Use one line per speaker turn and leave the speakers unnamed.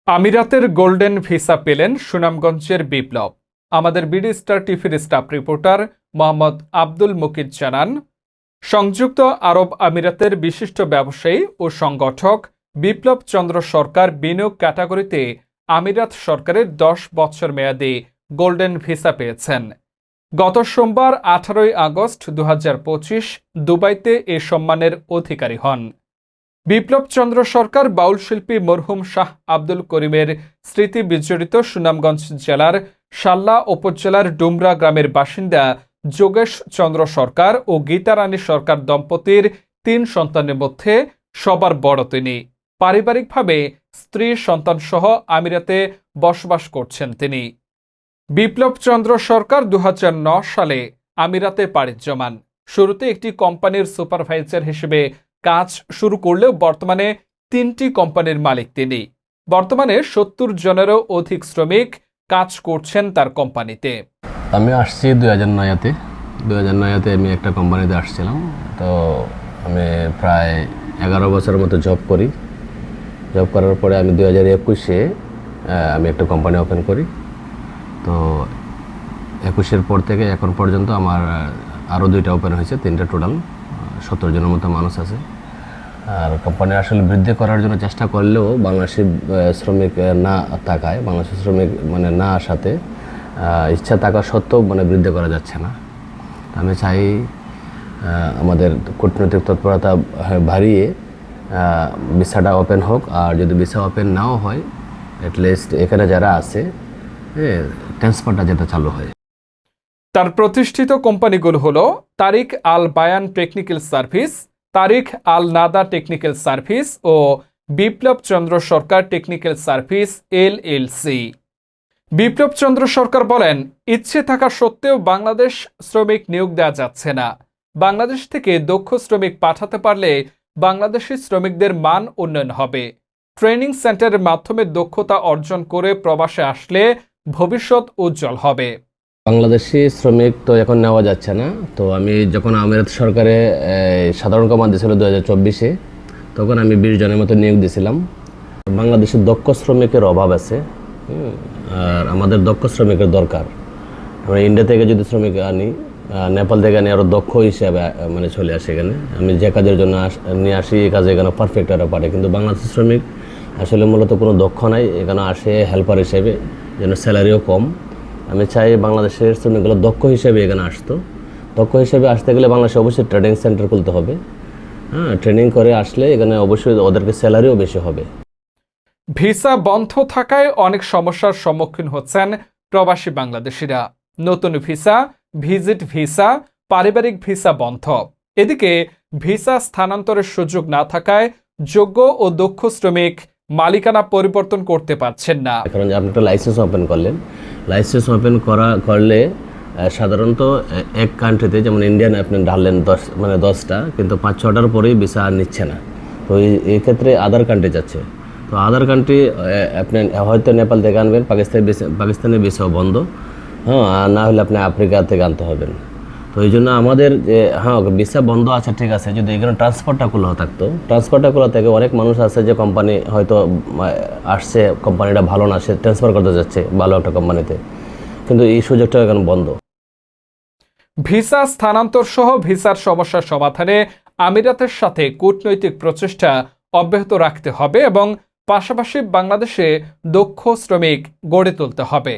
আমিরাতের golden visa পেলেন সুনামগঞ্জের বিপ্লব। আমাদের বিডি স্টার টিভির স্টাফ রিপোর্টার মোহাম্মদ আব্দুল মুকিত জানান, সংযুক্ত আরব আমিরাতের বিশিষ্ট ব্যবসায়ী ও সংগঠক বিপ্লব চন্দ্র সরকার বিনিয়োগ ক্যাটাগরিতে আমিরাত সরকারের 10 বছর মেয়াদী গোল্ডেন ভিসা পেয়েছেন। গত সোমবার 18 আগস্ট 2025 দুবাইতে এ সম্মানের অধিকারী হন। বিপ্লব চন্দ্র সরকার বাউল শিল্পী মরহুম শাহ আব্দুল করিমের স্মৃতি বিজড়িত সুনামগঞ্জ জেলার শাল্লা উপজেলার ডুমরা গ্রামের বাসিন্দা যোগেশ চন্দ্র সরকার ও গীতারানী সরকার দম্পতির 3 সন্তানের মধ্যে সবার বড় তিনি। পারিবারিকভাবে স্ত্রী সন্তানসহ আমিরাতে বসবাস করছেন তিনি। বিপ্লব চন্দ্র সরকার 2009 সালে আমিরাতে পাড়ি জমান। শুরুতে একটি কোম্পানির সুপারভাইজার হিসেবে কাজ শুরু করলেও বর্তমানে 3টি কোম্পানির মালিক তিনি। বর্তমানে 70 জনেরও অধিক শ্রমিক কাজ করছেন তার কোম্পানিতে।
আমি আসছি 2009-তে আমি একটা কোম্পানিতে আসছিলাম। তো আমি প্রায় 11 বছরের মতো জব করি। জব করার পরে আমি 2021-এ আমি একটা কোম্পানি ওপেন করি। তো 21-এর পর থেকে এখন পর্যন্ত আমার আরও 2টা ওপেন হয়েছে, 3টা টোটাল 70 জনের মতো মানুষ আছে। আর কোম্পানি আসলে বৃদ্ধি করার জন্য চেষ্টা করলেও বাংলাদেশি শ্রমিক না থাকায়, বাংলাদেশি শ্রমিক না আসাতে ইচ্ছা থাকা সত্ত্বেও বৃদ্ধি করা যাচ্ছে না। আমি চাই আমাদের কূটনৈতিক তৎপরতা বাড়িয়ে ভিসাটা ওপেন হোক। আর যদি ভিসা ওপেন নাও হয়, অ্যাটলিস্ট এখানে যারা আছে ট্রান্সফারটা যেটা চালু হয়।
তার প্রতিষ্ঠিত কোম্পানিগুলো হলো তারিক আল বায়ান টেকনিক্যাল সার্ভিস, তারিক আল নাদা টেকনিক্যাল সার্ভিস ও বিপ্লব চন্দ্র সরকার টেকনিক্যাল সার্ভিস LLC। বিপ্লব চন্দ্র সরকার বলেন, ইচ্ছে থাকা সত্ত্বেও বাংলাদেশ শ্রমিক নিয়োগ দেওয়া যাচ্ছে না। বাংলাদেশ থেকে দক্ষ শ্রমিক পাঠাতে পারলে বাংলাদেশি শ্রমিকদের মান উন্নয়ন হবে। ট্রেনিং সেন্টারের মাধ্যমে দক্ষতা অর্জন করে প্রবাসে আসলে ভবিষ্যৎ উজ্জ্বল হবে।
বাংলাদেশি শ্রমিক তো এখন নেওয়া যাচ্ছে না। তো আমি যখন আমিরাত সরকারে সাধারণ কমান্ড দিয়েছিল 2024-এ, তখন আমি 20 জনের মতো নিয়োগ দিয়েছিলাম। বাংলাদেশের দক্ষ শ্রমিকের অভাব আছে, আর আমাদের দক্ষ শ্রমিকের দরকার। আমরা ইন্ডিয়া থেকে যদি শ্রমিক আনি, নেপাল থেকে আনি, আরও দক্ষ হিসেবে চলে আসে এখানে। আমি যে কাজের জন্য নিয়ে আসি, এই কাজে এখানে পারফেক্ট আর পারে। কিন্তু বাংলাদেশের শ্রমিক আসলে মূলত কোনো দক্ষ নাই, এখানে আসে হেল্পার হিসেবে, যেন স্যালারিও কম। আমি চাই বাংলাদেশের শ্রমিকগুলো দক্ষ হিসেবে এখানে আসতো। দক্ষ হিসেবে আসতে গেলে বাংলাদেশে অবশ্যই ট্রেনিং সেন্টার খুলতে হবে। ট্রেনিং করে আসলে এখানে অবশ্যই ওদেরকে স্যালারিও বেশি হবে।
ভিসা বন্ধ থাকায় অনেক সমস্যার সম্মুখীন হচ্ছেন প্রবাসী বাংলাদেশিরা। নতুন ভিসা, ভিজিট ভিসা, পারিবারিক ভিসা বন্ধ। এদিকে ভিসা স্থানান্তরের সুযোগ না থাকায় যোগ্য ও দক্ষ শ্রমিক মালিকানা পরিবর্তন করতে পারছেন না।
কারণ আপনি একটা লাইসেন্স ওপেন করলেন, লাইসেন্স ওপেন করলে সাধারণত এক কান্ট্রিতে, যেমন ইন্ডিয়ান আপনি ঢাললেন 10টা, কিন্তু 5-6টার পরেই ভিসা আর নিচ্ছে না। তো এই ক্ষেত্রে আদার কান্ট্রি যাচ্ছে। তো আদার কান্ট্রি আপনি হয়তো নেপাল থেকে আনবেন, পাকিস্তানের ভিসাও বন্ধ, আর না হলে আপনি আফ্রিকা থেকে আনতে হবেন। তো এই জন্য আমাদের যে ভিসা বন্ধ আছে, ঠিক আছে, যদি এখানে ট্রান্সফারটা খোলা থাকতো, ট্রান্সফারটা খোলা থেকে অনেক মানুষ আছে যে কোম্পানি হয়তো আসছে, কোম্পানিটা ভালো না, সে ট্রান্সফার করতে যাচ্ছে ভালো একটা কোম্পানিতে, কিন্তু এই সুযোগটা এখন বন্ধ।
ভিসা স্থানান্তর সহ ভিসার সমস্যার সমাধানে আমিরাতের সাথে কূটনৈতিক প্রচেষ্টা অব্যাহত রাখতে হবে এবং পাশাপাশি বাংলাদেশে দক্ষ শ্রমিক গড়ে তুলতে হবে।